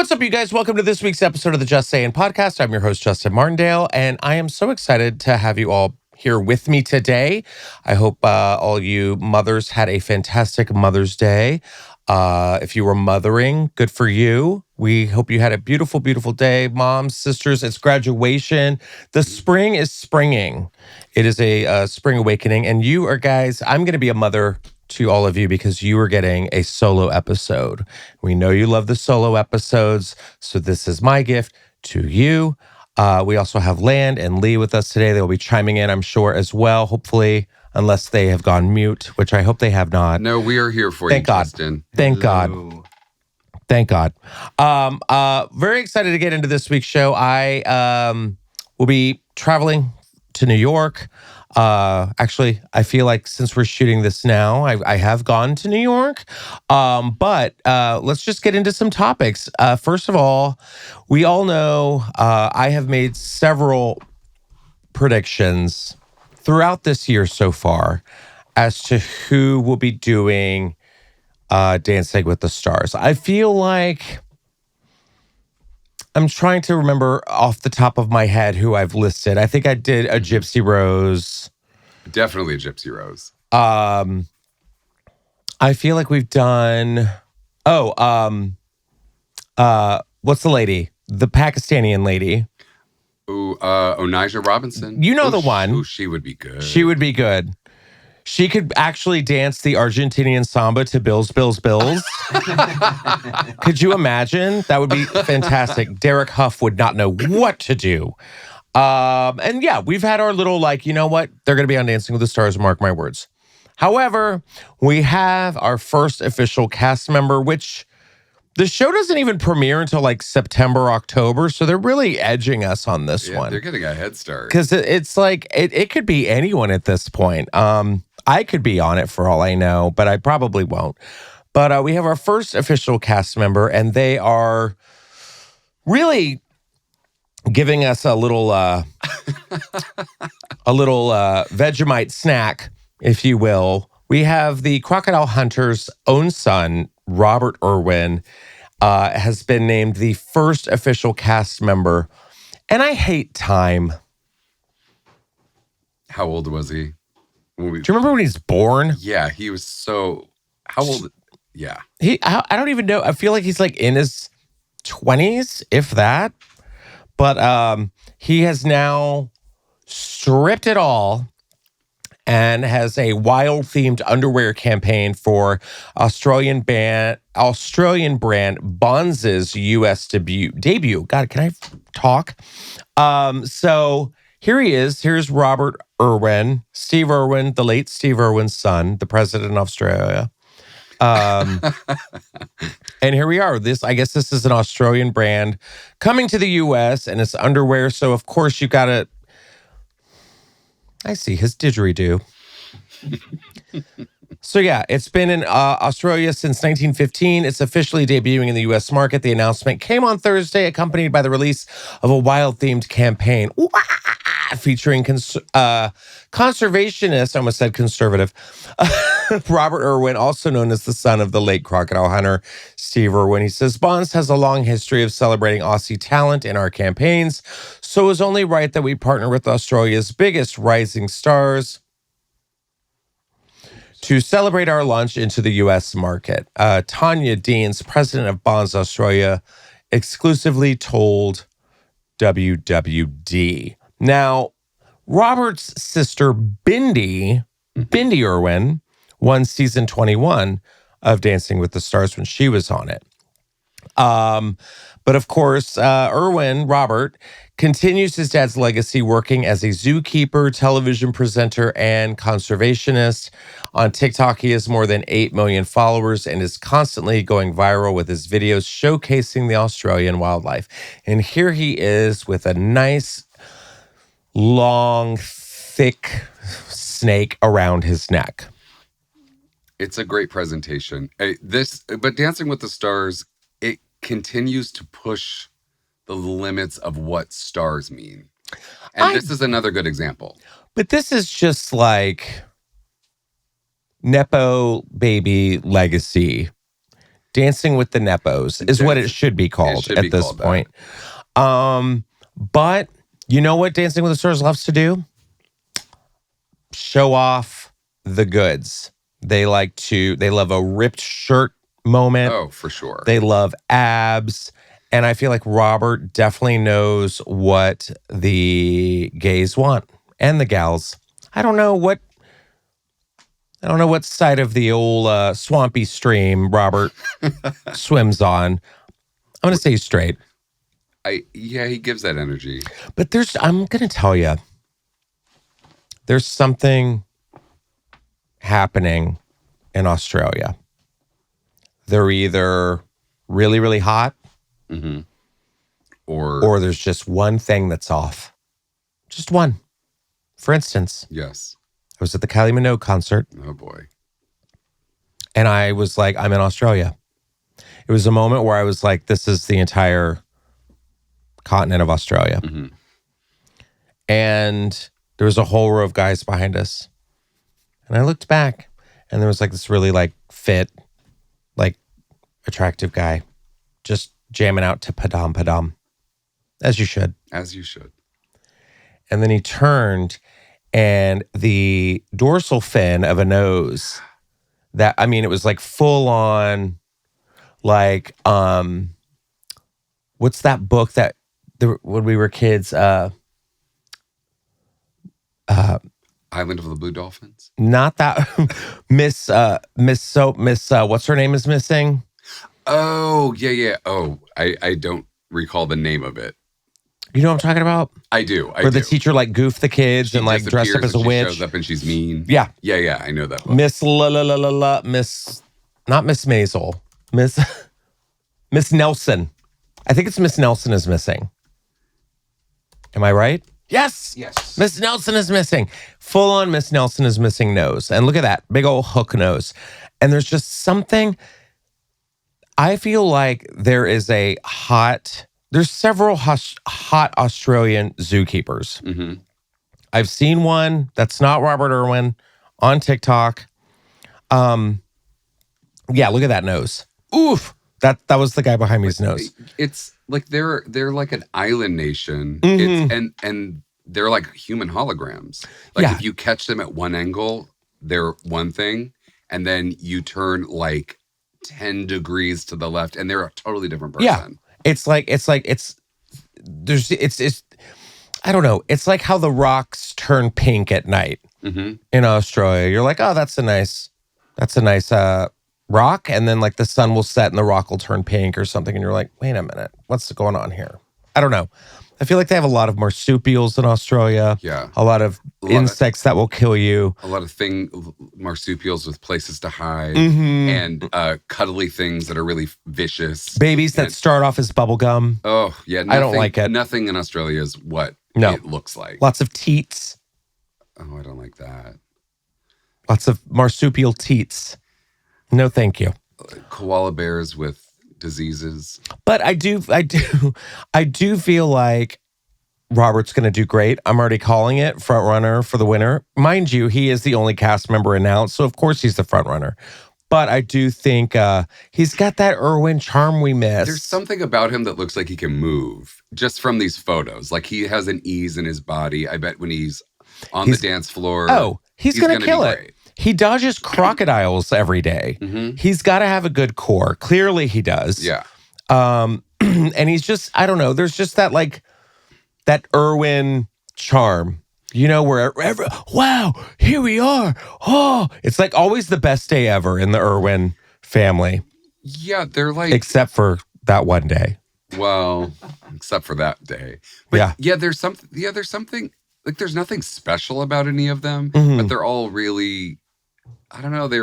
What's up, you guys? Welcome to this week's episode of the Just Sayin podcast. I'm your host, Justin Martindale, and I am so excited to have you all here with me today. I hope all you mothers had a fantastic Mother's Day. If you were mothering, good for you. We hope you had a beautiful, beautiful day. Moms, sisters, it's graduation. The spring is springing. It is a spring awakening. And you are, guys, I'm going to be a mother to all of you because you are getting a solo episode. We know you love the solo episodes, so this is my gift to you. We also have Land and Lee with us today. They'll be chiming in, I'm sure, as well, hopefully, unless they have gone mute, which I hope they have not. No, we are here for Thank you, God. Justin. Thank Hello. God. Thank God. Very excited to get into this week's show. I will be traveling to New York. Actually, I feel like since we're shooting this now, I have gone to New York. But let's just get into some topics. First of all, we all know I have made several predictions throughout this year so far as to who will be doing Dancing with the Stars. I feel like I'm trying to remember off the top of my head who I've listed. I think I did a Gypsy Rose. Definitely a Gypsy Rose. I feel like we've done. What's the lady? The Pakistani lady. Ooh, Onijah Robinson. You know the one. Ooh, she would be good. She would be good. She could actually dance the Argentinian samba to Bills, Bills, Bills. Could you imagine? That would be fantastic. Derek Huff would not know what to do. And yeah, we've had our little, like, you know what? They're going to be on Dancing with the Stars, mark my words. However, we have our first official cast member, which the show doesn't even premiere until like September, October. So they're really edging us on this one. They're getting a head start. Because it's like, it could be anyone at this point. I could be on it for all I know, but I probably won't. But we have our first official cast member, and they are really giving us a little Vegemite snack, if you will. We have the Crocodile Hunter's own son, Robert Irwin, has been named the first official cast member. And I hate time. How old was he? Do you remember when he's born? Yeah, he was so... How old? Yeah. I don't even know. I feel like he's like in his 20s, if that. But he has now stripped it all and has a wild-themed underwear campaign for Australian brand Bonz's U.S. debut. God, can I talk? So here he is. Here's Robert Irwin, Steve Irwin, the late Steve Irwin's son, the president of Australia. And here we are. I guess this is an Australian brand coming to the U.S. and it's underwear. So of course you got to. I see his didgeridoo. So yeah, it's been in Australia since 1915. It's officially debuting in the U.S. market. The announcement came on Thursday, accompanied by the release of a wild-themed campaign featuring conservationist, I almost said conservative, Robert Irwin, also known as the son of the late crocodile hunter, Steve Irwin. He says, Bonds has a long history of celebrating Aussie talent in our campaigns, so it was only right that we partner with Australia's biggest rising stars to celebrate our launch into the U.S. market. Tanya Deans, president of Bonds Australia, exclusively told WWD. Now, Robert's sister, Bindi Irwin, won season 21 of Dancing with the Stars when she was on it. But of course, Robert, continues his dad's legacy working as a zookeeper, television presenter, and conservationist. On TikTok, he has more than 8 million followers and is constantly going viral with his videos showcasing the Australian wildlife. And here he is with a nice, long, thick snake around his neck. It's a great presentation. But Dancing with the Stars, it continues to push the limits of what stars mean. And this is another good example. But this is just like Nepo baby legacy Dancing with the Nepos is what it should be called at this point. But you know what Dancing with the Stars loves to do? Show off the goods. They love a ripped shirt moment. Oh, for sure. They love abs. And I feel like Robert definitely knows what the gays want and the gals. I don't know what side of the old swampy stream Robert swims on. I'm going to say he's straight. He gives that energy. But I'm going to tell you, there's something happening in Australia. They're either really, really hot, or there's just one thing that's off. Just one. For instance, yes, I was at the Kylie Minogue concert. Oh boy. And I was like, I'm in Australia. It was a moment where I was like, this is the entire continent of Australia. And there was a whole row of guys behind us. And I looked back and there was like this really like fit, like attractive guy just jamming out to Padam Padam. As you should. As you should. And then he turned and the dorsal fin of a nose it was like full on, like, what's that book that when we were kids, Island of the Blue Dolphins? Not that. Miss, what's her name is missing? Oh, yeah. Oh, I don't recall the name of it. You know what I'm talking about? I do. Where the teacher like goofed the kids and like dressed up as a witch. She shows up and she's mean. Yeah. Yeah. I know that book. Miss not Miss Maisel. Miss Nelson. I think it's Miss Nelson is missing. Am I right? Yes. Miss Nelson is missing. Full on Miss Nelson is missing nose. And look at that big old hook nose. And there's just something. I feel like there's several hot Australian zookeepers. I've seen one that's not Robert Irwin on TikTok. Yeah, look at that nose. Oof. That was the guy behind me's nose. It's like they're like an island nation. And they're like human holograms. Like if you catch them at one angle, they're one thing, and then you turn like 10 degrees to the left and they're a totally different person. Yeah. It's I don't know. It's like how the rocks turn pink at night in Australia. You're like, oh, that's a nice rock. And then like the sun will set and the rock will turn pink or something. And you're like, wait a minute, what's going on here? I don't know. I feel like they have a lot of marsupials in Australia. Yeah. A lot of insects that will kill you. A lot of marsupials with places to hide and cuddly things that are really vicious. Babies that start off as bubble gum. Oh, yeah. I don't like it. Nothing in Australia is what it looks like. Lots of teats. Oh, I don't like that. Lots of marsupial teats. No, thank you. Koala bears with diseases. But I do feel like Robert's going to do great. I'm already calling it front runner for the winner. Mind you, he is the only cast member announced, so of course he's the front runner. But I do think he's got that Irwin charm we miss. There's something about him that looks like he can move just from these photos. Like he has an ease in his body. I bet when he's on the dance floor. Oh, he's going to kill it. Great. He dodges crocodiles every day. He's got to have a good core. Clearly he does. Yeah. And he's just, I don't know. There's just that like, that Irwin charm, you know, wherever, wow, here we are. Oh, it's like always the best day ever in the Irwin family. Yeah, they're like. Except for that one day. Well, except for that day. But there's something, like there's nothing special about any of them, but they're all really, I don't know, they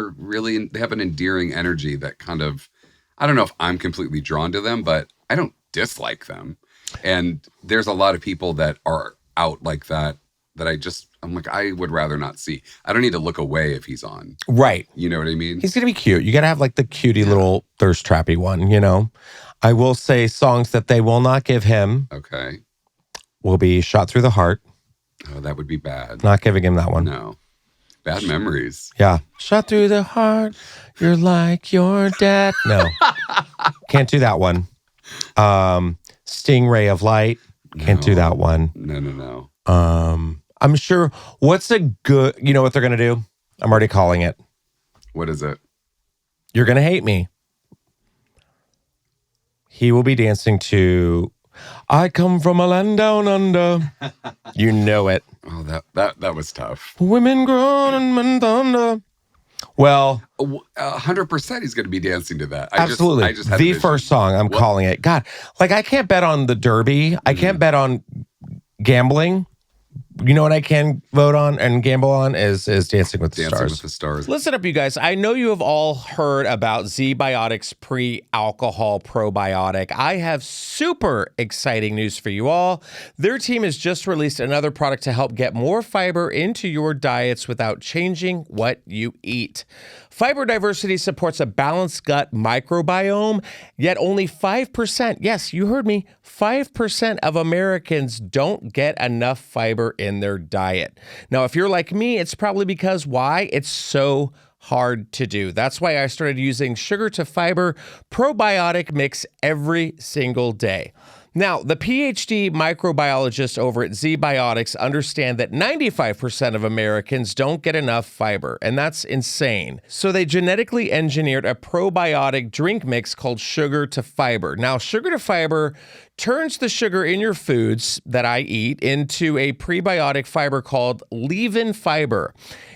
have an endearing energy that kind of, I don't know if I'm completely drawn to them, but I don't dislike them. And there's a lot of people that are out like that I'm like, I would rather not see. I don't need to look away if he's on. Right. You know what I mean? He's going to be cute. You got to have like the cutie little thirst trappy one, you know? I will say songs that they will not give him. Okay. Will be Shot Through the Heart. Oh, that would be bad. Not giving him that one. No. Bad memories. Yeah. Shot through the heart. You're like your dad. No. Can't do that one. Stingray of Light. Can't do that one. No. I'm sure. What's a good, you know what they're going to do? I'm already calling it. What is it? You're going to hate me. He will be dancing to I Come From a Land Down Under. You know it. Oh, that was tough. Women grown and men thunder. Well, 100% he's going to be dancing to that. Absolutely. I just had the first song, I'm calling it. God, like I can't bet on the Derby. I can't bet on gambling. You know what I can vote on and gamble on is Dancing with the Stars. Dancing with the Stars. Listen up, you guys. I know you have all heard about Z-Biotics pre-alcohol probiotic. I have super exciting news for you all. Their team has just released another product to help get more fiber into your diets without changing what you eat. Fiber diversity supports a balanced gut microbiome, yet only 5%, yes, you heard me, 5% of Americans don't get enough fiber in their diet. Now, if you're like me, it's probably because why? It's so hard to do. That's why I started using sugar to fiber probiotic mix every single day. Now, the PhD microbiologists over at Z-Biotics understand that 95% of Americans don't get enough fiber, and that's insane. So they genetically engineered a probiotic drink mix called Sugar to Fiber. Now, Sugar to Fiber turns the sugar in your foods that I eat into a prebiotic fiber called leave-in fiber.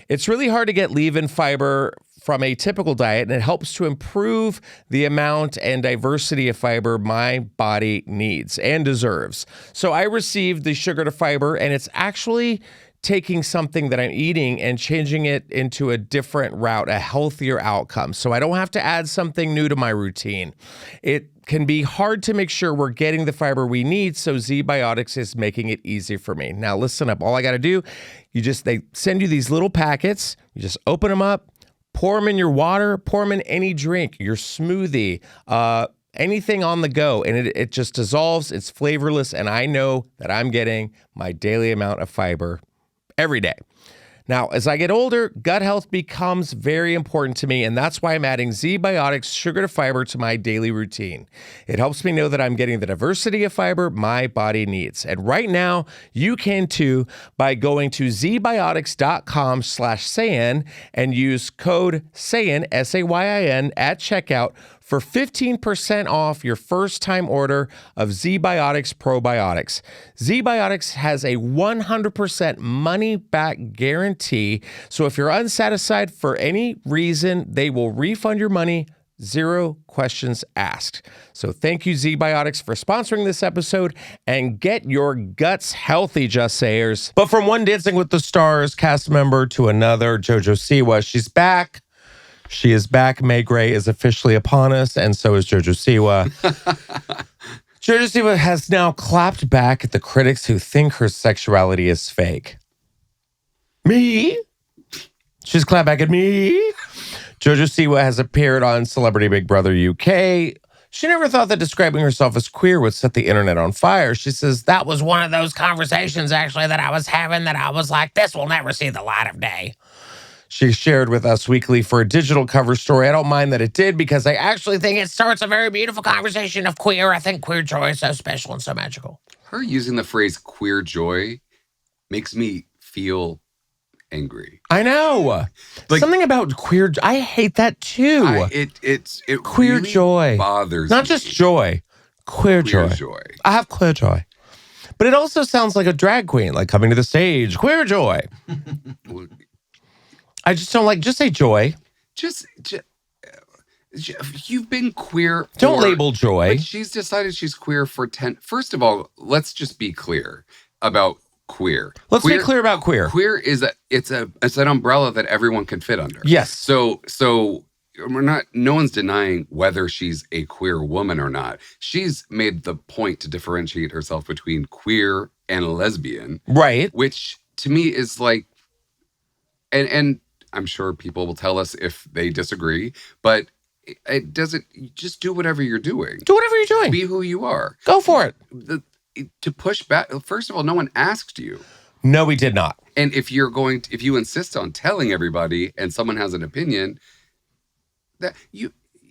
It's really hard to get leave-in fiber from a typical diet, and it helps to improve the amount and diversity of fiber my body needs and deserves. So I received the Sugar to Fiber, and it's actually taking something that I'm eating and changing it into a different route, a healthier outcome. So I don't have to add something new to my routine. It can be hard to make sure we're getting the fiber we need, so Z-Biotics is making it easy for me. Now listen up, all I gotta do, they send you these little packets, you just open them up, pour them in your water, pour them in any drink, your smoothie, anything on the go, and it just dissolves, it's flavorless, and I know that I'm getting my daily amount of fiber every day. Now, as I get older, gut health becomes very important to me, and that's why I'm adding Z-Biotics Sugar to Fiber to my daily routine. It helps me know that I'm getting the diversity of fiber my body needs. And right now, you can too by going to zbiotics.com/Sayin and use code Sayin, S-A-Y-I-N, at checkout for 15% off your first-time order of Z-Biotics probiotics. Z-Biotics has a 100% money-back guarantee, so if you're unsatisfied for any reason, they will refund your money, 0 questions asked. So thank you, Z-Biotics, for sponsoring this episode, and get your guts healthy, Just Sayers. But from one Dancing with the Stars cast member to another, Jojo Siwa, she's back. She is back. May Gray is officially upon us, and so is Jojo Siwa. Jojo Siwa has now clapped back at the critics who think her sexuality is fake. Me? She's clapped back at me. Jojo Siwa has appeared on Celebrity Big Brother UK. She never thought that describing herself as queer would set the internet on fire. She says, that was one of those conversations, actually, that I was having that I was like, this will never see the light of day. She shared with Us Weekly for a digital cover story. I don't mind that it did because I actually think it starts a very beautiful conversation of queer. I think queer joy is so special and so magical. Her using the phrase queer joy makes me feel angry. I know. Like, something about queer. I hate that too. It queer really joy bothers Not me. just joy. Queer joy. I have queer joy. But it also sounds like a drag queen, like coming to the stage. Queer joy. I just don't like, just say joy. Just you've been queer. Don't label joy. But she's decided she's queer for 10. First of all, let's just be clear about queer. Let's be clear about queer. Queer is it's an umbrella that everyone can fit under. Yes. So no one's denying whether she's a queer woman or not. She's made the point to differentiate herself between queer and lesbian. Right. Which to me is like, and I'm sure people will tell us if they disagree, but it doesn't, just do whatever you're doing. Do whatever you're doing. Be who you are. Go for it. To push back, first of all, no one asked you. No, we did not. And if you insist on telling everybody and someone has an opinion,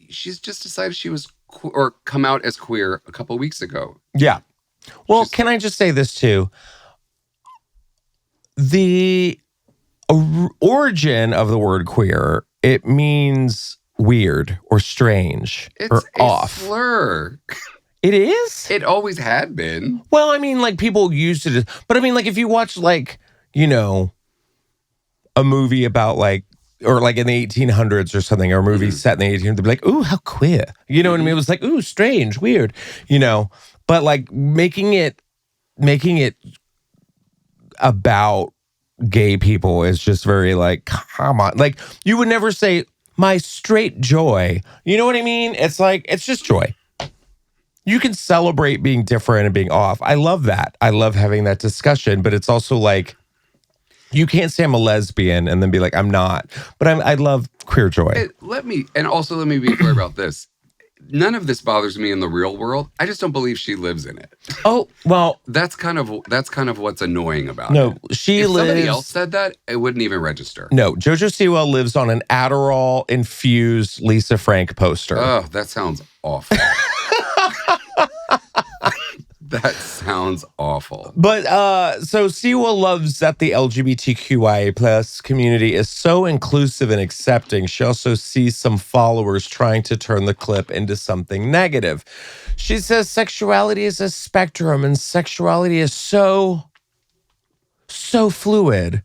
she's just decided she was or come out as queer a couple weeks ago. Yeah. Well, can I just say this too? The origin of the word queer, it means weird or strange or off. It's a slur. It is? It always had been. Well, I mean, like people used it, but I mean, like if you watch like, you know, a movie about like, or like in the 1800s or something, or a movie set in the 1800s, they'd be like, ooh, how queer. You know what I mean? It was like, ooh, strange, weird, you know, but like making it about gay people is just very like, come on. Like you would never say my straight joy. You know what I mean? It's like, it's just joy. You can celebrate being different and being off. I love that. I love having that discussion, but it's also like, you can't say I'm a lesbian and then be like, I'm not. But I love queer joy. Let me be clear about this. None of this bothers me in the real world. I just don't believe she lives in it. Oh, well. That's kind of what's annoying about it. No, if somebody else said that, it wouldn't even register. No, Jojo Siwa lives on an Adderall-infused Lisa Frank poster. Oh, that sounds awful. That sounds awful. But so Siwa loves that the LGBTQIA plus community is so inclusive and accepting. She also sees some followers trying to turn the clip into something negative. She says sexuality is a spectrum and sexuality is so fluid.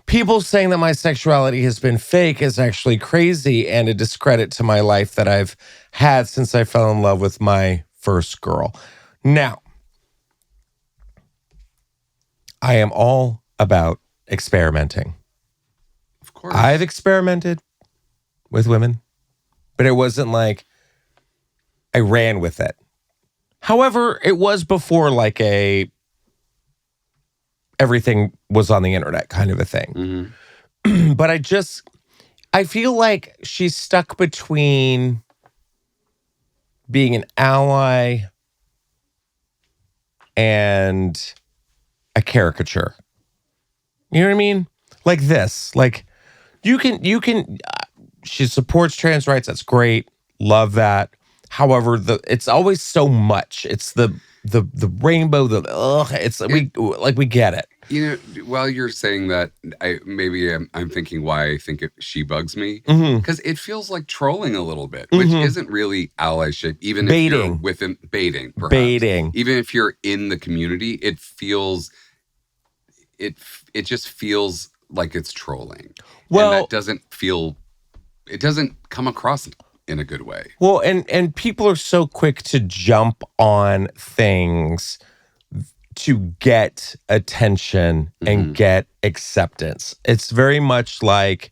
People saying that my sexuality has been fake is actually crazy and a discredit to my life that I've had since I fell in love with my first girl. Now, I am all about experimenting. Of course. I've experimented with women, but it wasn't like I ran with it. However, it was before like everything was on the internet kind of a thing. Mm-hmm. But I feel like she's stuck between being an ally and a caricature. You know what I mean? Like this. Like you can she supports trans rights. That's great. Love that. However, it's always so much. It's the rainbow, we get it. You know, while you're saying that, I'm thinking why I think she bugs me, because it feels like trolling a little bit, which isn't really allyship. Even baiting. If you're within baiting, perhaps. Baiting. Even if you're in the community, it just feels like it's trolling. Well, and it doesn't come across in a good way. Well, and people are so quick to jump on things to get attention and get acceptance. It's very much like,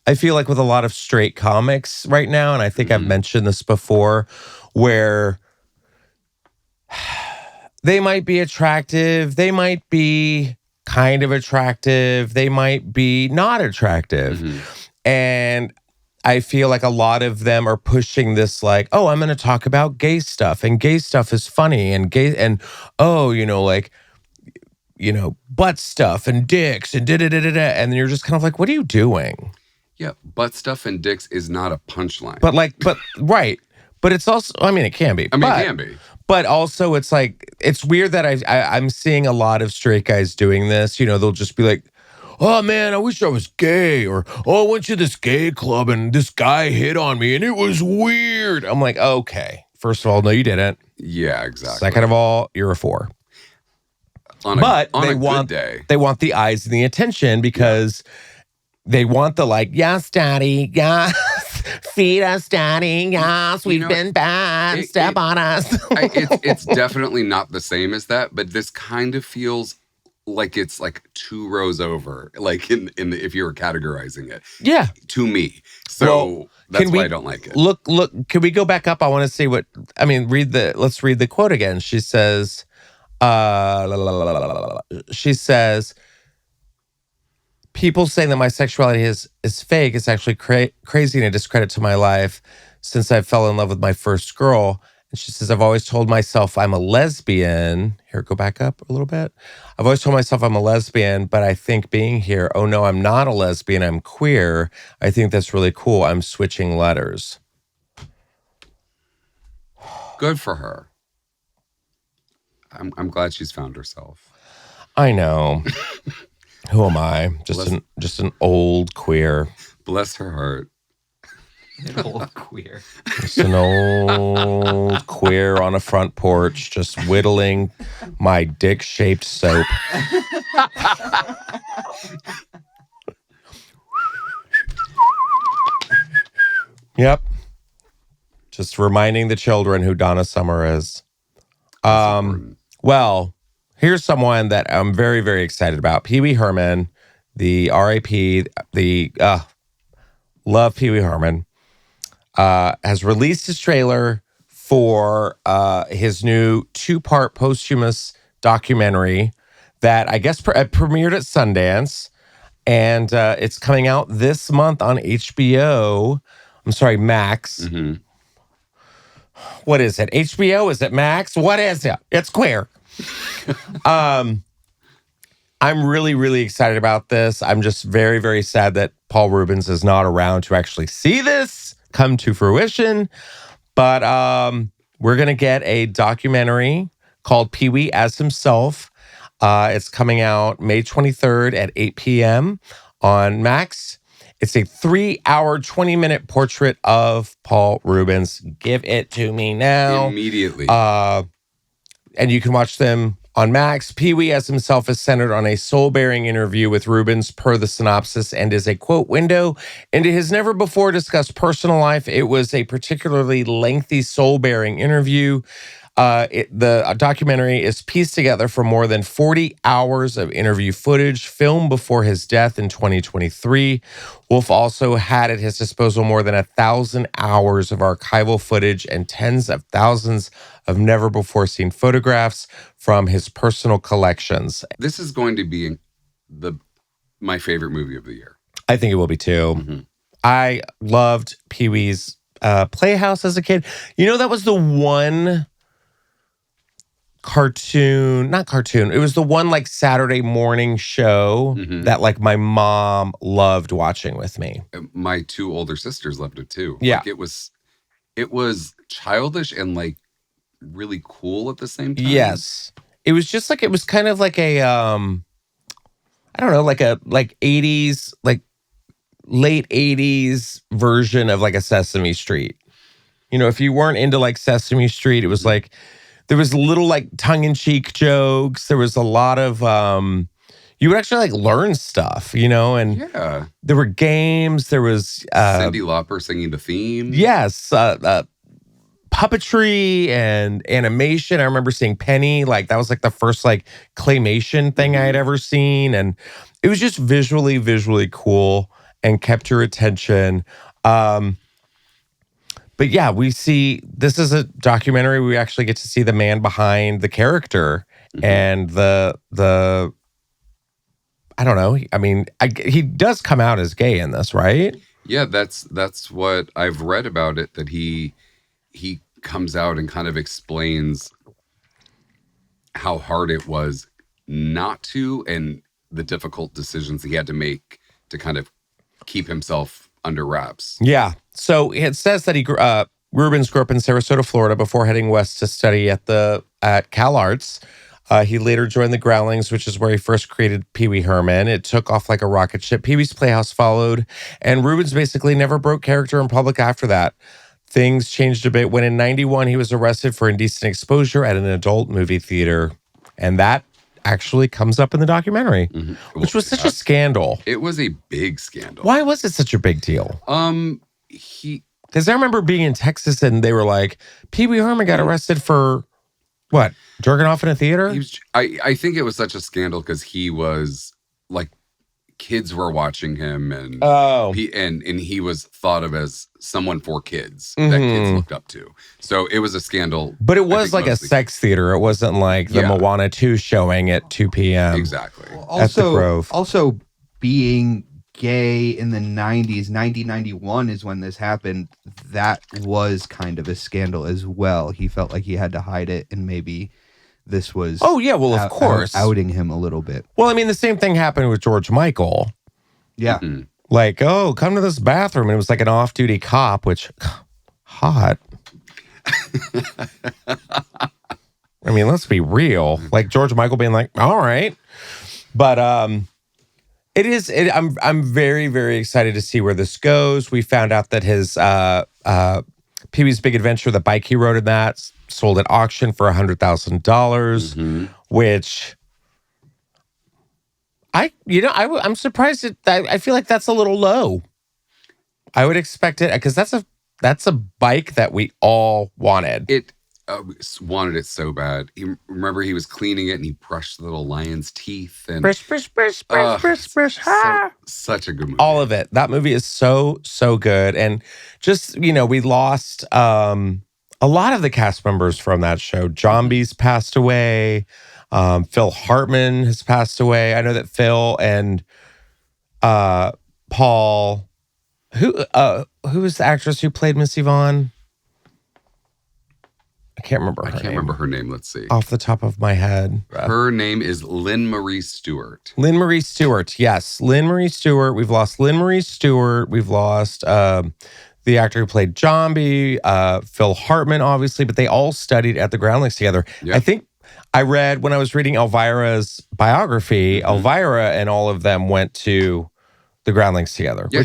I feel like with a lot of straight comics right now, and I think I've mentioned this before, where they might be attractive, they might be kind of attractive, they might be not attractive. And I feel like a lot of them are pushing this like, oh, I'm going to talk about gay stuff and gay stuff is funny and butt stuff and dicks and da-da-da-da-da. And then you're just kind of like, what are you doing? Yeah, butt stuff and dicks is not a punchline. Right. But it's also, I mean, it can be. It can be. But also it's like, it's weird that I'm seeing a lot of straight guys doing this. You know, they'll just be like, oh man, I wish I was gay, or oh, I went to this gay club and this guy hit on me and it was weird. I'm like, okay. First of all, no, you didn't. Yeah, exactly. Second of all, you're a 4. They want the eyes and the attention because they want the like, yes, daddy, yes, feed us, daddy, yes, we've been bad, step on us. It's definitely not the same as that, but this kind of feels like it's like 2 rows over, like if you were categorizing it. Yeah. To me. So that's why I don't like it. Look, can we go back up? I want to see let's read the quote again. She says, people saying that my sexuality is fake is actually crazy and a discredit to my life since I fell in love with my first girl. And she says, I've always told myself I'm a lesbian. Here, go back up a little bit. I've always told myself I'm a lesbian, but I think being here, oh no, I'm not a lesbian, I'm queer. I think that's really cool. I'm switching letters. Good for her. I'm glad she's found herself. I know. Who am I? Just an old queer. Bless her heart. An old queer. Just an old queer on a front porch, just whittling my dick-shaped soap. Yep. Just reminding the children who Donna Summer is. Well, here's someone that I'm very, very excited about. Pee Wee Herman, the R.I.P., love Pee Wee Herman, has released his trailer for his new 2-part posthumous documentary that I guess premiered at Sundance. And it's coming out this month on HBO. I'm sorry, Max. Mm-hmm. What is it? HBO? Is it Max? What is it? It's queer. I'm really, really excited about this. I'm just very, very sad that Paul Reubens is not around to actually see this come to fruition. But we're going to get a documentary called Pee Wee as Himself. It's coming out May 23rd at 8 p.m. on Max. It's a 3-hour, 20-minute portrait of Paul Reubens. Give it to me now. Immediately. And you can watch them on Max. Pee Wee as Himself is centered on a soul-bearing interview with Reubens per the synopsis and is a, quote, window into his never-before-discussed personal life. It was a particularly lengthy soul-bearing interview. The documentary is pieced together from more than 40 hours of interview footage filmed before his death in 2023. Wolf also had at his disposal more than 1,000 hours of archival footage and tens of thousands of never-before-seen photographs from his personal collections. This is going to be my favorite movie of the year. I think it will be too. Mm-hmm. I loved Pee Wee's Playhouse as a kid. You know, that was the one not cartoon. It was the one like Saturday morning show that like my mom loved watching with me. My 2 older sisters loved it too. Yeah. Like it was childish and like really cool at the same time. Yes. It was just like, it was kind of like a, I don't know, like 80s, like late 80s version of like a Sesame Street. You know, if you weren't into like Sesame Street, it was like, there was little like tongue-in-cheek jokes. There was a lot of, you would actually like learn stuff, you know, and yeah, there were games. There was Cyndi Lauper singing the theme. Yes, puppetry and animation. I remember seeing Penny. Like that was like the first like claymation thing I had ever seen, and it was just visually cool and kept your attention. But yeah, we see, this is a documentary. We actually get to see the man behind the character and the I don't know. I mean, he does come out as gay in this, right? Yeah, that's what I've read about it, that he comes out and kind of explains how hard it was not to, and the difficult decisions he had to make to kind of keep himself under wraps. Yeah. So it says that Reubens grew up in Sarasota, Florida, before heading west to study at Cal Arts. He later joined the Growlings, which is where he first created Pee Wee Herman. It took off like a rocket ship. Pee Wee's Playhouse followed, and Reubens basically never broke character in public after that. Things changed a bit when in 91 he was arrested for indecent exposure at an adult movie theater. And that actually comes up in the documentary, which was such a scandal. It was a big scandal. Why was it such a big deal? Because I remember being in Texas and they were like, Pee Wee Herman got arrested for what? Jerking off in a theater? I think it was such a scandal because he was like, kids were watching him, and he was thought of as someone for kids that kids looked up to. So it was a scandal. But it was like a sex theater. It wasn't like the Moana 2 showing at 2 p.m. Exactly. At the Grove. Also, being gay in the 90s, 1991 is when this happened. That was kind of a scandal as well. He felt like he had to hide it, and maybe this was Oh, yeah, well, of course. outing him a little bit. Well, I mean, the same thing happened with George Michael. Yeah. Mhm. Like, oh, come to this bathroom. And it was like an off-duty cop, which, hot. I mean, let's be real. Like George Michael being like, all right. But I'm very, very excited to see where this goes. We found out that his Pee-wee's Big Adventure, the bike he rode in that, sold at auction for $100,000, which I'm surprised I feel like that's a little low. I would expect it because that's a bike that we all wanted. Wanted it so bad. Remember he was cleaning it and he brushed the little lion's teeth and Brush. such a good movie. All of it. That movie is so good. And just, we lost a lot of the cast members from that show. Jambi's passed away. Phil Hartman has passed away. I know that Phil and Paul, who is the actress who played Miss Yvonne? I can't remember her name. Let's see. Off the top of my head. Her name is Lynn Marie Stewart. Lynn Marie Stewart. Yes. Lynn Marie Stewart. We've lost Lynn Marie Stewart. We've lost the actor who played Jambi, Phil Hartman, obviously, but they all studied at the Groundlings together. Yep. I think I read when I was reading Elvira's biography, Elvira and all of them went to the Groundlings together. Yeah, a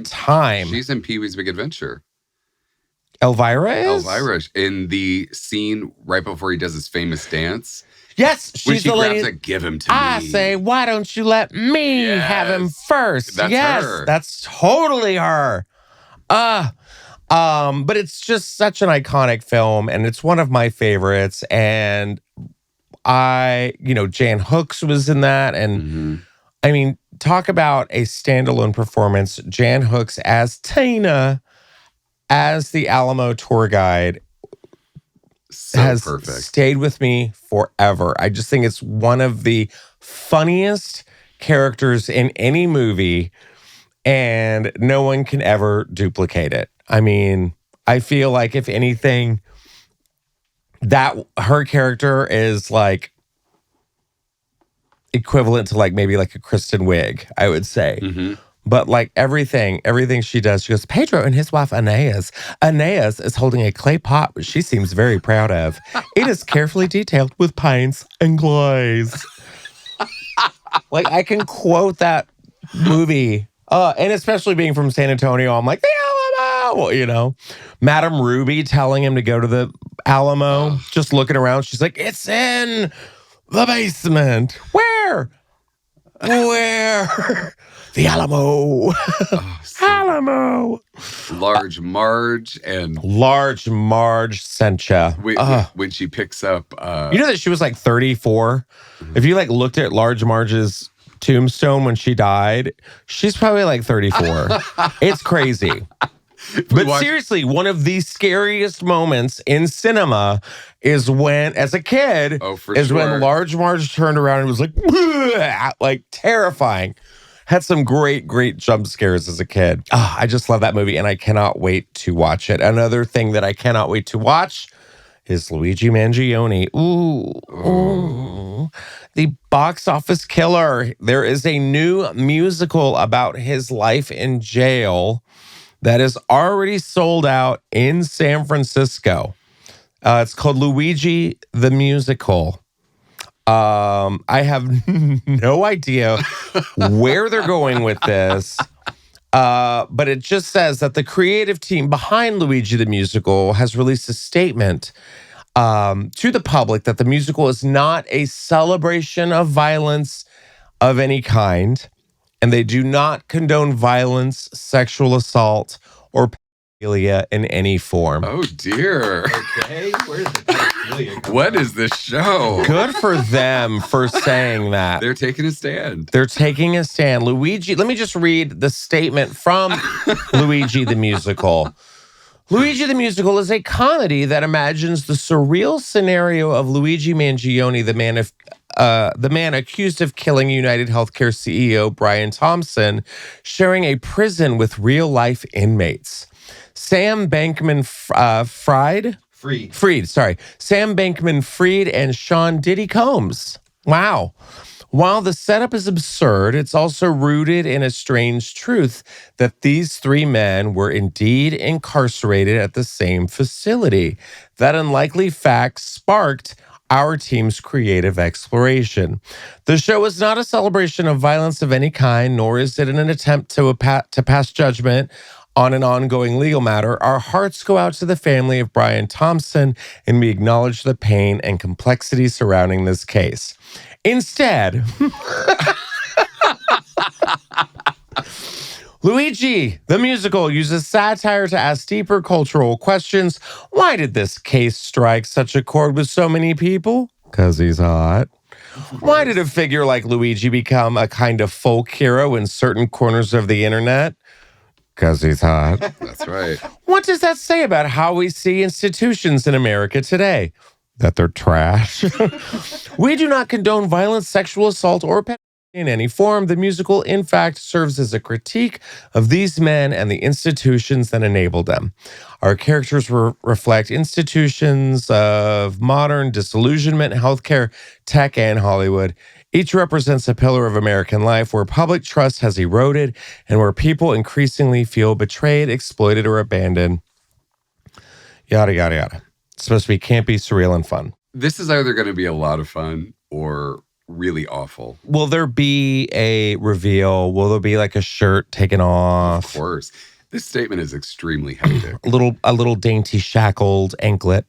time. She's in Pee-wee's Big Adventure. Elvira is? Elvira in the scene right before he does his famous dance. Yes, When she's she the grabs lady. it, give him to I me. say, why don't you let me have him first? That's yes, her. That's totally her. But it's just such an iconic film, and it's one of my favorites. And Jan Hooks was in that, and I mean, talk about a standalone performance. Jan Hooks as Tina, as the Alamo tour guide, has perfect. Stayed with me forever. I just think it's one of the funniest characters in any movie, and no one can ever duplicate it. I mean, I feel like if anything, that her character is like equivalent to like maybe like a Kristen Wiig, I would say. But like everything she does, she goes, Pedro and his wife Aeneas is holding a clay pot, which she seems very proud of. It is carefully detailed with paints and glaze. Like I can quote that movie. And especially being from San Antonio, I'm like, the Alamo, Madame Ruby telling him to go to the Alamo, just looking around. She's like, it's in the basement. Where? The Alamo. Alamo. Large Marge sent ya. When she picks up you know that she was like 34? If you like looked at Large Marge's tombstone when she died, she's probably like 34. It's crazy. But seriously, one of the scariest moments in cinema is when, as a kid, when Large Marge turned around and was like terrifying. Had some great jump scares as a kid. I just love that movie, and I cannot wait to watch it. Another thing that I cannot wait to watch is Luigi Magioni. Ooh. The box office killer. There is a new musical about his life in jail that is already sold out in San Francisco. It's called Luigi the Musical. I have no idea where they're going with this. But it just says that the creative team behind Luigi the Musical has released a statement to the public that the musical is not a celebration of violence of any kind, and they do not condone violence, sexual assault, or pedophilia in any form. Oh, dear. Okay, where's the pedophilia come What from? is this show? Good for them for saying that. They're taking a stand. They're taking a stand. Luigi, let me just read the statement from Luigi the Musical. Luigi the Musical is a comedy that imagines the surreal scenario of Luigi Mangione, the man of the man accused of killing United Healthcare CEO Brian Thompson, sharing a prison with real-life inmates. Sam Bankman-Fried and Sean Diddy Combs. Wow. While the setup is absurd, it's also rooted in a strange truth that these three men were indeed incarcerated at the same facility. That unlikely fact sparked our team's creative exploration. The show is not a celebration of violence of any kind, nor is it an attempt to pass judgment on an ongoing legal matter. Our hearts go out to the family of Brian Thompson, and we acknowledge the pain and complexity surrounding this case. Instead, Luigi, the musical, uses satire to ask deeper cultural questions. Why did this case strike such a chord with so many people? Because he's hot. Why did a figure like Luigi become a kind of folk hero in certain corners of the internet? Because he's hot. That's right. What does that say about how we see institutions in America today? That they're trash. We do not condone violence, sexual assault, or pedophilia in any form. The musical, in fact, serves as a critique of these men and the institutions that enable them. Our characters reflect institutions of modern disillusionment, healthcare, tech, and Hollywood. Each represents a pillar of American life where public trust has eroded and where people increasingly feel betrayed, exploited, or abandoned. Yada, yada, yada. It's supposed to be campy, surreal, and fun. This is either going to be a lot of fun or really awful. Will there be a reveal? Will there be like a shirt taken off? Of course. This statement is extremely hectic. A little dainty shackled anklet.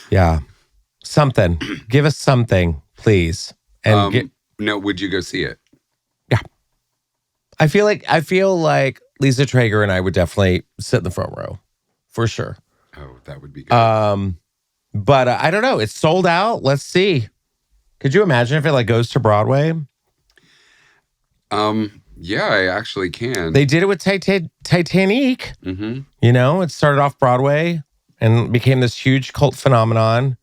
Yeah. Something. Give us something, please. And no, would you go see it? Yeah. I feel like Lisa Traeger and I would definitely sit in the front row, for sure. Oh, that would be good. But I don't know. It's sold out. Let's see. Could you imagine if it like goes to Broadway? Yeah, I actually can. They did it with Titanic. Mm-hmm. You know, it started off Broadway and became this huge cult phenomenon.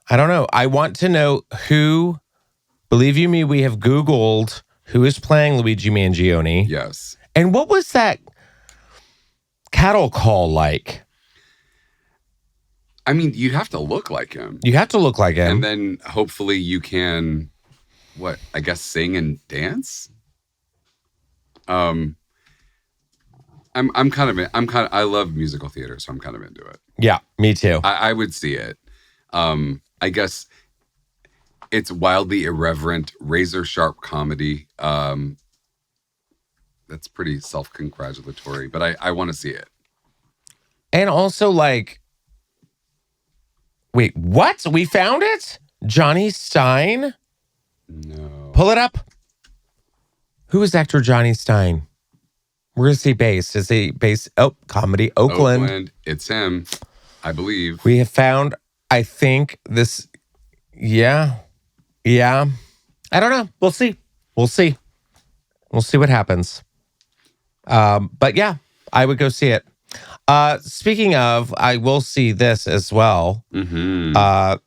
I don't know. I want to know who. Believe you me, we have Googled who is playing Luigi Magioni. Yes. And what was that cattle call like? I mean, you have to look like him. You have to look like him. And then hopefully you can, I guess sing and dance? I love musical theater, so I'm kind of into it. Yeah, me too. I would see it. I guess it's wildly irreverent, razor sharp comedy. That's pretty self-congratulatory, but I want to see it. And also like, wait, what? We found it? Johnny Stein? No. Pull it up. Who is actor Johnny Stein? Where is he based? Is he based? Oh, comedy, Oakland. It's him, I believe. We have found, I think this, yeah. I don't know. We'll see. We'll see what happens. But yeah, I would go see it. Speaking of, I will see this as well. Mm-hmm.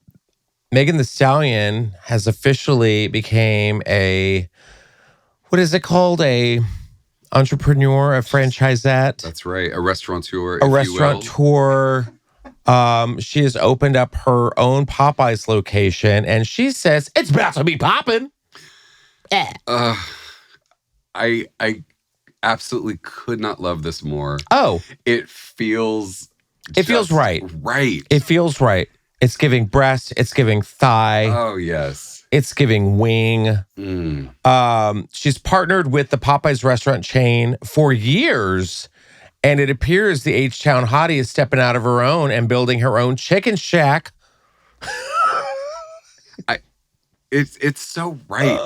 Megan Thee Stallion has officially became what is it called? A entrepreneur, a franchisette. That's right. A restaurateur. A restaurateur. She has opened up her own Popeyes location, and she says it's about to be popping. I absolutely could not love this more. Oh, it feels right. Right. It feels right. It's giving breast. It's giving thigh. Oh yes. It's giving wing. She's partnered with the Popeyes restaurant chain for years. And it appears the H-Town hottie is stepping out of her own and building her own chicken shack. It's so right.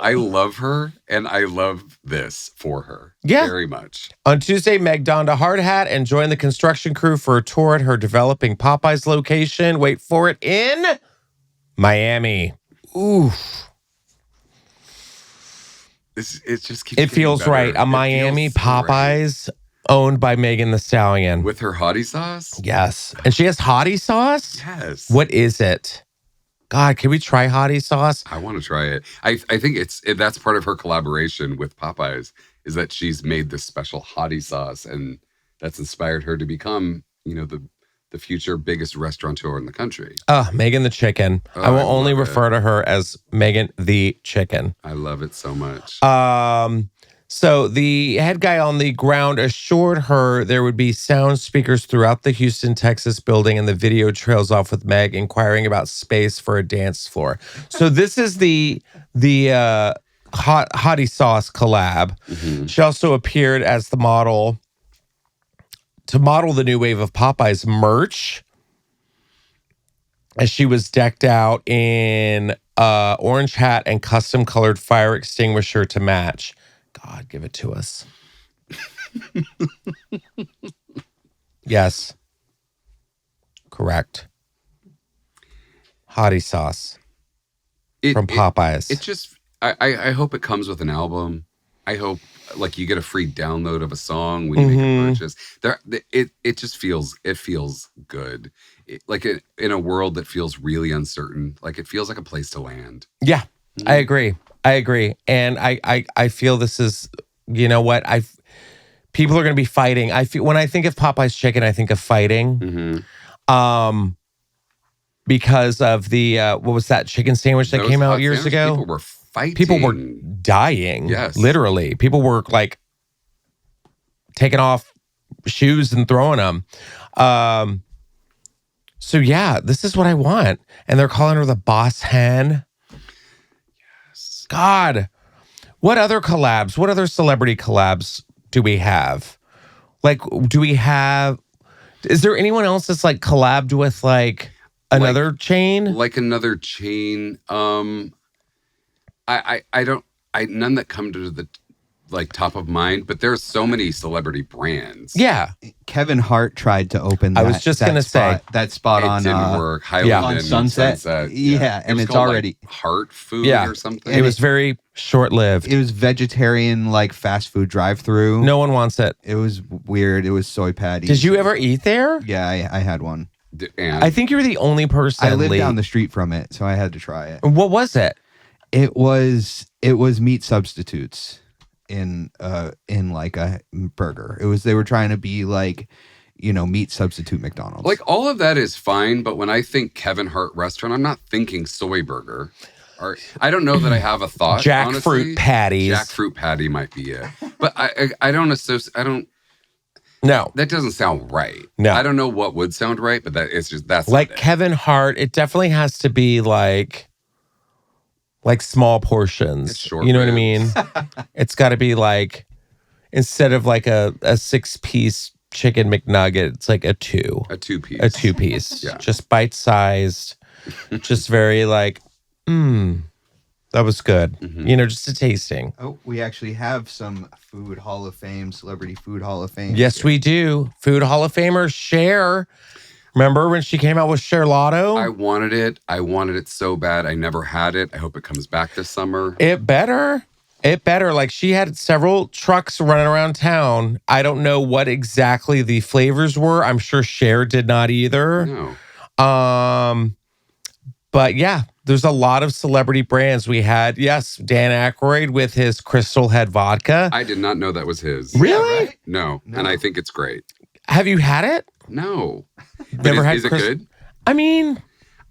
I love her, and I love this for her. Yeah. Very much. On Tuesday, Meg donned a hard hat and joined the construction crew for a tour at her developing Popeyes location. Wait for it, in Miami. Oof. It just keeps. It feels better. right. A Miami feels so Popeyes. owned by Megan Thee Stallion. With her hottie sauce? Yes. And she has hottie sauce? Yes. What is it? God, can we try hottie sauce? I want to try it. I think that's part of her collaboration with Popeyes, is that she's made this special hottie sauce, and that's inspired her to become, the future biggest restaurateur in the country. Megan the Chicken. Oh, I will I only love refer to her as Megan the Chicken. I love it so much. So the head guy on the ground assured her there would be sound speakers throughout the Houston, Texas building, and the video trails off with Meg inquiring about space for a dance floor. So this is the hottie sauce collab. Mm-hmm. She also appeared as the model to model the new wave of Popeyes merch, as she was decked out in orange hat and custom colored fire extinguisher to match. God, give it to us. Yes. Correct. Hottie sauce from Popeyes. It just, I hope it comes with an album. I hope like you get a free download of a song when you make a purchase. It just feels good. Like in a world that feels really uncertain, like it feels like a place to land. Yeah, I agree. And I feel this is, you know what? People are going to be fighting. I feel when I think of Popeye's chicken, I think of fighting. Mm-hmm. Because of the what was that chicken sandwich that came out years ago? People were fighting. People were dying. Yes. Literally. People were like taking off shoes and throwing them. So yeah, this is what I want. And they're calling her the boss hen. Yes. God. What other collabs? What other celebrity collabs do we have? Like, is there anyone else that's like collabed with like another chain? Like another chain. I don't, none that come to the like top of mind, but there's so many celebrity brands. Yeah. Kevin Hart tried to open that. I was just going to say that spot It on didn't work. Highland on and Sunset. Yeah, and was it's called, already like, Heart Food Yeah. or something. it was very short-lived. It was vegetarian, like fast food drive-through. No one wants it. It was weird. It was soy patties. Did you ever eat there? Yeah, I had one. And I think you were the only person. I lived down the street from it, so I had to try it. What was it? It was meat substitutes in like a burger. They were trying to be like, meat substitute McDonald's. like all of that is fine, but when I think Kevin Hart restaurant, I'm not thinking soy burger. Or I don't know that I have a thought. Jackfruit honestly. patties. Jackfruit patty might be it, but I don't associate. I don't. No. That doesn't sound right. No. I don't know what would sound right, but that's Like not it. Kevin Hart, it definitely has to be like small portions. It's short You know what I ribs. mean? It's got to be like, instead of like a 6-piece chicken McNugget, it's like a 2. A 2-piece. A 2-piece. Yeah. Just bite-sized. Just very like, that was good. Mhm. Just a tasting. Oh, we actually have some food Hall of Fame, celebrity food Hall of Fame. Yes, we do. Food Hall of Famer Cher. Remember when she came out with Cher Lotto? I wanted it. I wanted it so bad. I never had it. I hope it comes back this summer. It better. Like she had several trucks running around town. I don't know what exactly the flavors were. I'm sure Cher did not either. No. But yeah, there's a lot of celebrity brands. We had, yes, Dan Aykroyd with his Crystal Head vodka. I did not know that was his. Really? right? No. And I think it's great. Have you had it? No. Never had is it good? I mean,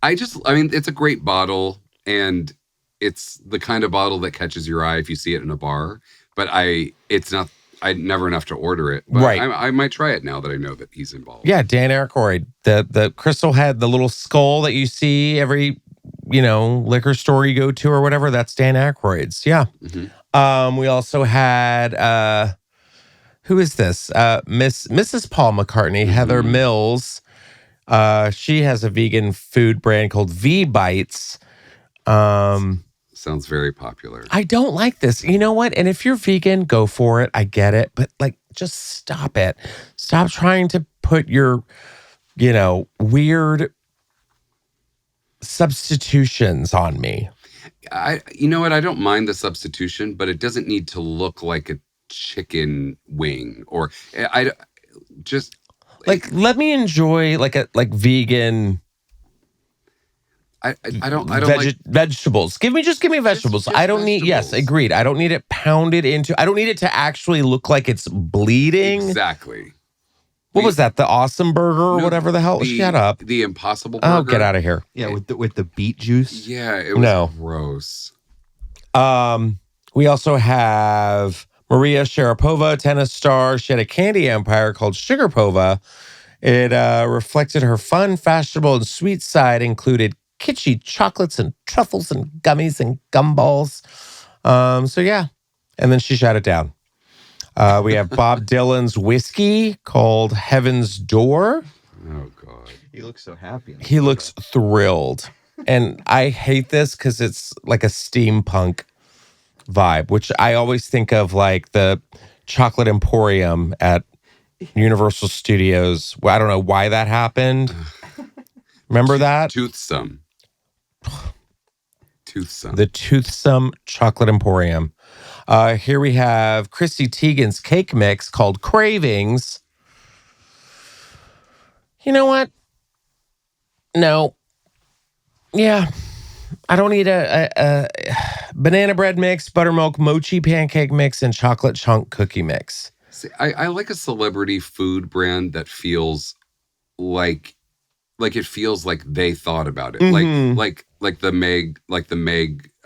it's a great bottle, and it's the kind of bottle that catches your eye if you see it in a bar. But it's not. I never enough to order it. But Right. I might try it now that I know that he's involved. yeah, Dan Aykroyd, the Crystal Head, the little skull that you see every liquor store you go to or whatever. That's Dan Aykroyd's. Yeah. Mhm. We also had who is this? Mrs. Paul McCartney, Heather Mills. She has a vegan food brand called V Bites. Sounds very popular. I don't like this. You know what? And if you're vegan, go for it. I get it. But like, just stop it. Stop trying to put your, weird substitutions on me. You know what? I don't mind the substitution, but it doesn't need to look like a chicken wing, or I just like let me enjoy like vegan. I don't like vegetables. Give me vegetables. Just I don't need. Yes, vegetables. agreed. I don't need it pounded into. I don't need it to actually look like it's bleeding. Exactly. What was that? The Awesome Burger or whatever the hell? Shut up. The Impossible Burger. Oh, get out of here. Yeah, with the beet juice. Yeah, it was gross. We also have Maria Sharapova, tennis star. She had a candy empire called Sugarpova. It reflected her fun, fashionable, and sweet side, included kitschy chocolates and truffles and gummies and gumballs. So yeah. And then she shut it down. We have Bob Dylan's whiskey called Heaven's Door. Oh, God. He looks so happy. He looks thrilled. And I hate this because it's like a steampunk vibe, which I always think of like the Chocolate Emporium at Universal Studios. Well, I don't know why that happened. Remember that? Toothsome. The Toothsome Chocolate Emporium. Here we have Chrissy Teigen's cake mix called Cravings. You know what? No. Yeah. I don't need a banana bread mix, buttermilk mochi pancake mix, and chocolate chunk cookie mix. See, I like a celebrity food brand that feels like it feels like they thought about it. Mm-hmm. Like the Meg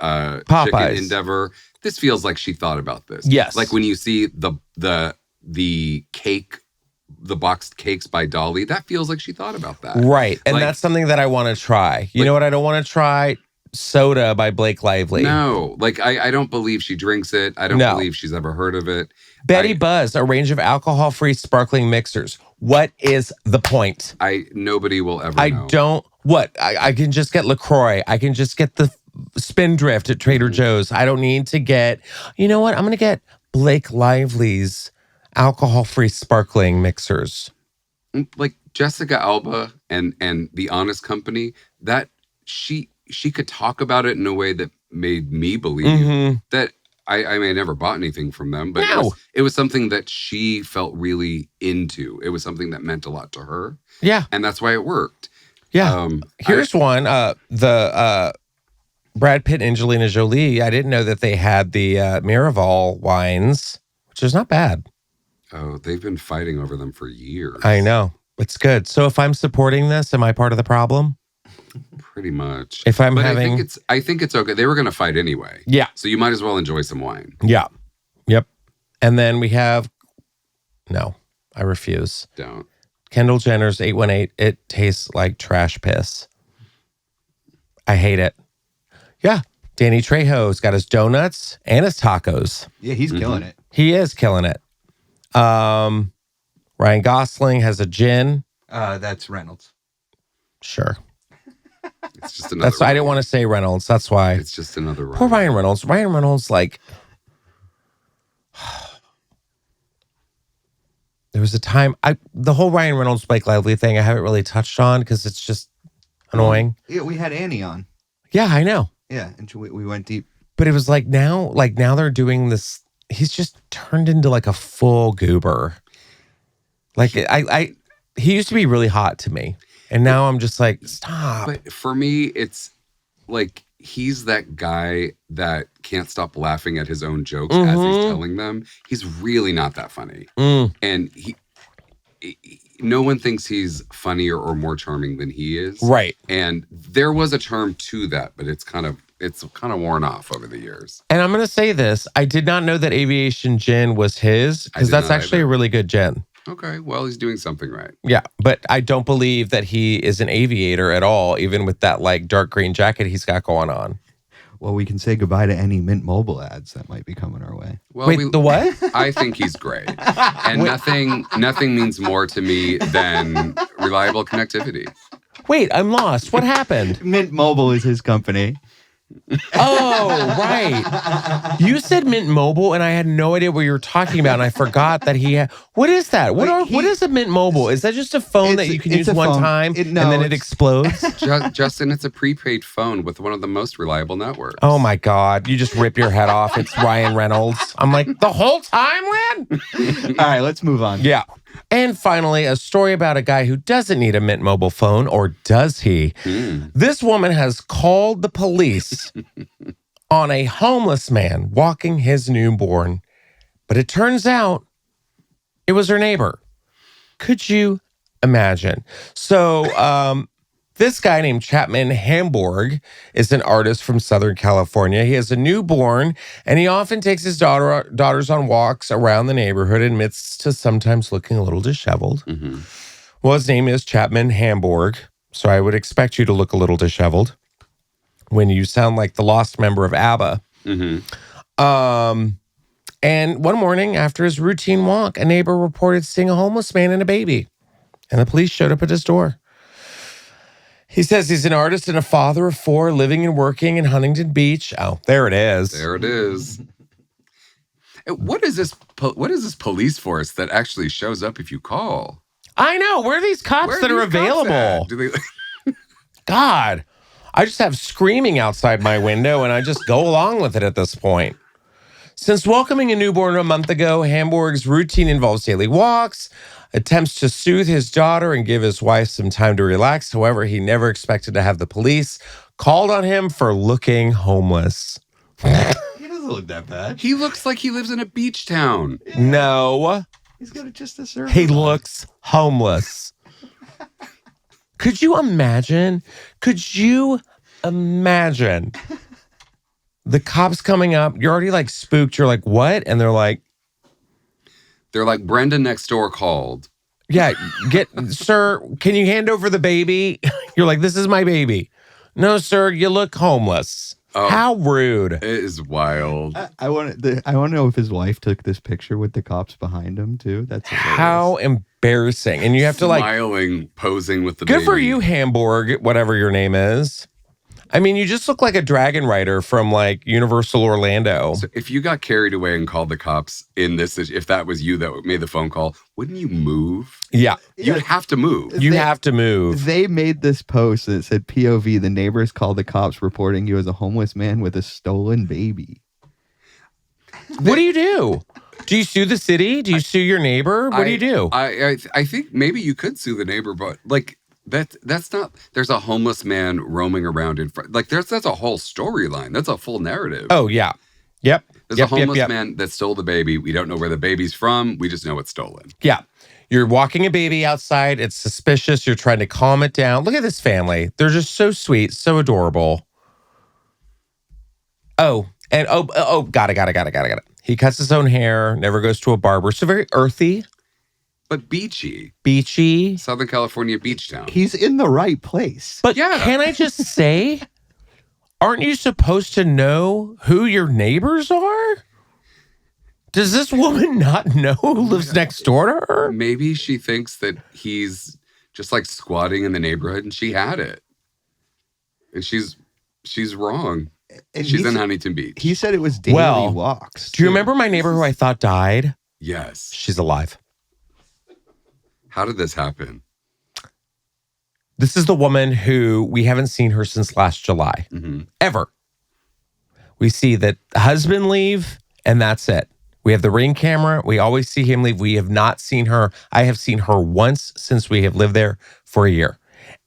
Popeyes chicken endeavor. This feels like she thought about this. Yes. Like when you see the cake, the boxed cakes by Dolly, that feels like she thought about that. Right. And like, that's something that I want to try. You know what I don't want to try? Soda by Blake Lively. No. Like I don't believe she drinks it. I don't believe she's ever heard of it. Betty Buzz, a range of alcohol-free sparkling mixers. What is the point? Nobody will ever know. I can just get LaCroix. I can just get the Spindrift at Trader Joe's. I don't need to get, you know what? I'm going to get Blake Lively's alcohol-free sparkling mixers. Like Jessica Alba and The Honest Company, that she could talk about it in a way that made me believe that I may have never bought anything from them, but it was something that she felt really into. It was something that meant a lot to her. Yeah. And that's why it worked. Yeah. Here's one. The Brad Pitt and Angelina Jolie. I didn't know that they had the Miraval wines, which is not bad. Oh, they've been fighting over them for years. I know. It's good. So if I'm supporting this, am I part of the problem? Pretty much. If I'm I think it's okay. They were going to fight anyway. Yeah. So you might as well enjoy some wine. Yeah. Yep. And then we have, no, I refuse. Don't. Kendall Jenner's 818. It tastes like trash piss. I hate it. Yeah. Danny Trejo's got his donuts and his tacos. Yeah, he's killing it. He is killing it. Ryan Gosling has a gin. That's Reynolds. Sure. It's just another. I didn't want to say Reynolds. That's why. It's just another. Poor Ryan Reynolds. Ryan Reynolds, like, there was a time. The whole Ryan Reynolds Blake Lively thing I haven't really touched on because it's just annoying. Yeah, we had Annie on. Yeah, I know. Yeah, and we went deep. But it was now they're doing this. He's just turned into like a full goober. Like he used to be really hot to me. And now I'm just like, stop. But for me, it's like he's that guy that can't stop laughing at his own jokes as he's telling them. He's really not that funny. And no one thinks he's funnier or more charming than he is. Right. And there was a charm to that, but it's kind of worn off over the years. And I'm going to say this. I did not know that Aviation Gin was his because that's actually a really good gin. Okay, well, he's doing something right. Yeah, but I don't believe that he is an aviator at all, even with that like dark green jacket he's got going on. Well, we can say goodbye to any Mint Mobile ads that might be coming our way. Well, wait, the what? I think he's great. And nothing means more to me than reliable connectivity. Wait, I'm lost. What happened? Mint Mobile is his company. Oh, right. You said Mint Mobile, and I had no idea what you were talking about, and I forgot that he had. What is that? What is a Mint Mobile? Is that just a phone that you can use one time and then it explodes? Justin, it's a prepaid phone with one of the most reliable networks. Oh my God. You just rip your head off. It's Ryan Reynolds. I'm like, the whole time, Lynn? All right, let's move on. Yeah. And finally, a story about a guy who doesn't need a Mint Mobile phone, or does he? This woman has called the police on a homeless man walking his newborn, but it turns out it was her neighbor. Could you imagine? So, this guy named Chapman Hamburg is an artist from Southern California. He has a newborn, and he often takes his daughters on walks around the neighborhood and admits to sometimes looking a little disheveled. Well, his name is Chapman Hamburg, so I would expect you to look a little disheveled when you sound like the lost member of ABBA. And one morning after his routine walk, a neighbor reported seeing a homeless man and a baby, and the police showed up at his door. He says he's an artist and a father of 4 living and working in Huntington Beach. Oh, there it is. There it is. What is this police force that actually shows up if you call? I know. Where are these cops that are available? Do they... God, I just have screaming outside my window and I just go along with it at this point. Since welcoming a newborn a month ago, Hamburg's routine involves daily walks, attempts to soothe his daughter and give his wife some time to relax. However, he never expected to have the police called on him for looking homeless. He doesn't look that bad. He looks like he lives in a beach town. No. He's got just a service. He looks homeless. Could you imagine? The cops coming up, you're already like spooked. You're like, what? And they're like, Brenda next door called. yeah, sir, can you hand over the baby? You're like, this is my baby. No, sir, you look homeless. Oh, how rude. It is wild. I want to know if his wife took this picture with the cops behind him too. That's hilarious. How embarrassing. And you have to like smiling, posing with the good baby. for you, Hamburg, whatever your name is. I mean, you just look like a dragon rider from like Universal Orlando. So if you got carried away and called the cops in this, if that was you that made the phone call, wouldn't you move? Yeah. You'd have to move. You have to move. They made this post that said POV, the neighbors called the cops reporting you as a homeless man with a stolen baby. What do you do? Do you sue the city? Do you sue your neighbor? What do you do? I think maybe you could sue the neighbor, but like, that's not. There's a homeless man roaming around in front. Like that's a whole storyline. That's a full narrative. Oh yeah, yep. There's a homeless man that stole the baby. We don't know where the baby's from. We just know it's stolen. Yeah, you're walking a baby outside. It's suspicious. You're trying to calm it down. Look at this family. They're just so sweet, so adorable. Oh, and got it. He cuts his own hair. Never goes to a barber. So very earthy. But beachy. Southern California beach town. He's in the right place. But yeah, can I just say, aren't you supposed to know who your neighbors are? Does this woman not know who lives next door to her? Maybe she thinks that he's just like squatting in the neighborhood and she had it. And she's wrong. And she's in Huntington Beach. He said it was daily walks. Do you remember my neighbor who I thought died? Yes. She's alive. How did this happen? This is the woman who we haven't seen her since last July. Ever. We see that the husband leave, and that's it. We have the Ring camera. We always see him leave. We have not seen her. I have seen her once since we have lived there for a year.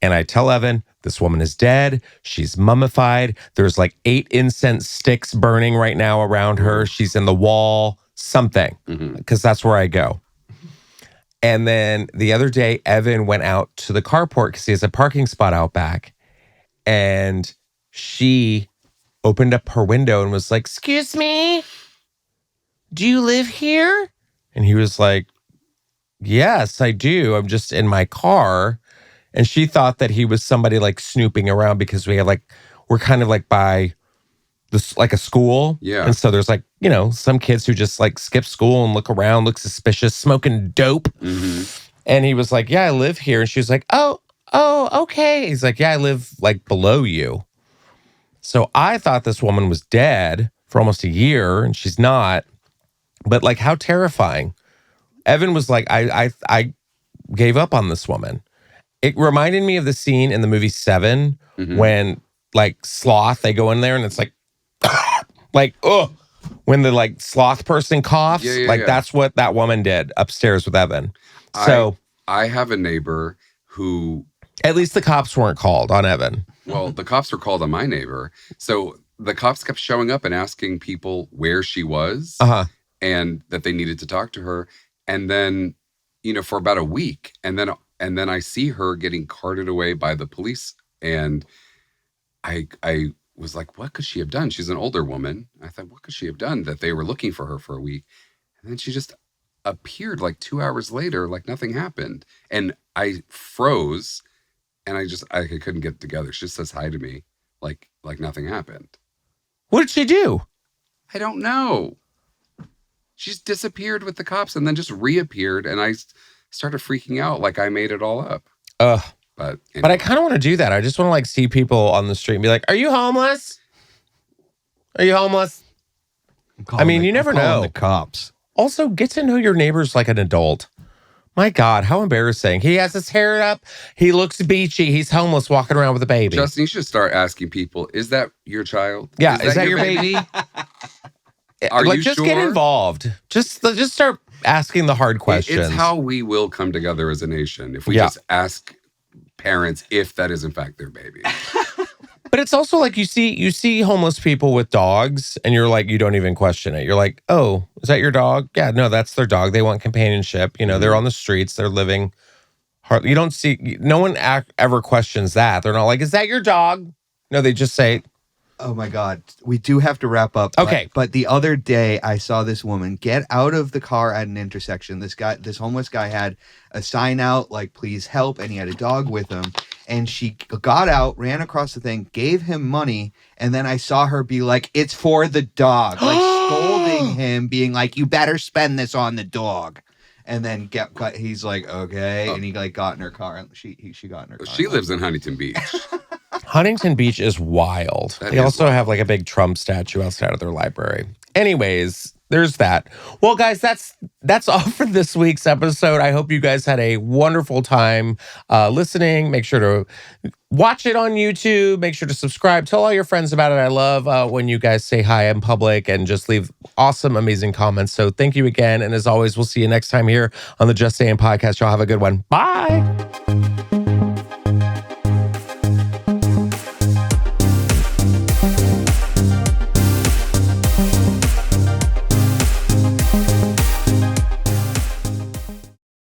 And I tell Evan, this woman is dead. She's mummified. There's like 8 incense sticks burning right now around her. She's in the wall, something, because that's where I go. And then the other day, Evan went out to the carport because he has a parking spot out back. And she opened up her window and was like, "Excuse me, do you live here?" And he was like, "Yes, I do. I'm just in my car." And she thought that he was somebody like snooping around because we're kind of like by this, like a school. Yeah. And so there's like, some kids who just like skip school and look around, look suspicious, smoking dope. And he was like, "Yeah, I live here." And she was like, oh, okay. He's like, "Yeah, I live like below you." So I thought this woman was dead for almost a year, and she's not. But like, how terrifying. Evan was like, I gave up on this woman. It reminded me of the scene in the movie Seven when like Sloth, they go in there and it's like, like, oh, when the like sloth person coughs, that's what that woman did upstairs with Evan. So I have a neighbor who, at least the cops weren't called on Evan. Well, the cops were called on my neighbor. So the cops kept showing up and asking people where she was and that they needed to talk to her. And then, for about a week, and then I see her getting carted away by the police. And I was like, what could she have done? She's an older woman. I thought, what could she have done that they were looking for her for a week? And then she just appeared like 2 hours later, like nothing happened. And I froze and I couldn't get it together. She just says hi to me like nothing happened. What did she do? I don't know. She's disappeared with the cops and then just reappeared. And I started freaking out like I made it all up. But anyway. But I kind of want to do that. I just want to like see people on the street and be like, are you homeless? Are you homeless? I mean, you never know. The cops. Also, get to know your neighbors like an adult. My God, how embarrassing. He has his hair up. He looks beachy. He's homeless walking around with a baby. Justin, you should start asking people, is that your child? Yeah, is that your baby? Are like, you just sure? get involved. Just start asking the hard questions. It's how we will come together as a nation if we just ask parents if that is in fact their baby. But it's also like you see homeless people with dogs and you're like, you don't even question it. You're like, oh, is that your dog? Yeah, no, that's their dog. They want companionship. They're on the streets. They're living hard. You don't see, no one ever questions that. They're not like, is that your dog? No, they just say, oh my God, we do have to wrap up. Okay. But the other day I saw this woman get out of the car at an intersection. This homeless guy had a sign out like, please help. And he had a dog with him. And she got out, ran across the thing, gave him money. And then I saw her be like, it's for the dog. Like scolding him, being like, you better spend this on the dog. And then he's like, okay. And he like got in her car. And she got in her car. She lives in Huntington Beach. Huntington Beach is wild. They also have like a big Trump statue outside of their library. Anyways, there's that. Well, guys, that's all for this week's episode. I hope you guys had a wonderful time listening. Make sure to watch it on YouTube. Make sure to subscribe. Tell all your friends about it. I love when you guys say hi in public and just leave awesome, amazing comments. So thank you again. And as always, we'll see you next time here on the Just Sayin podcast. Y'all have a good one. Bye.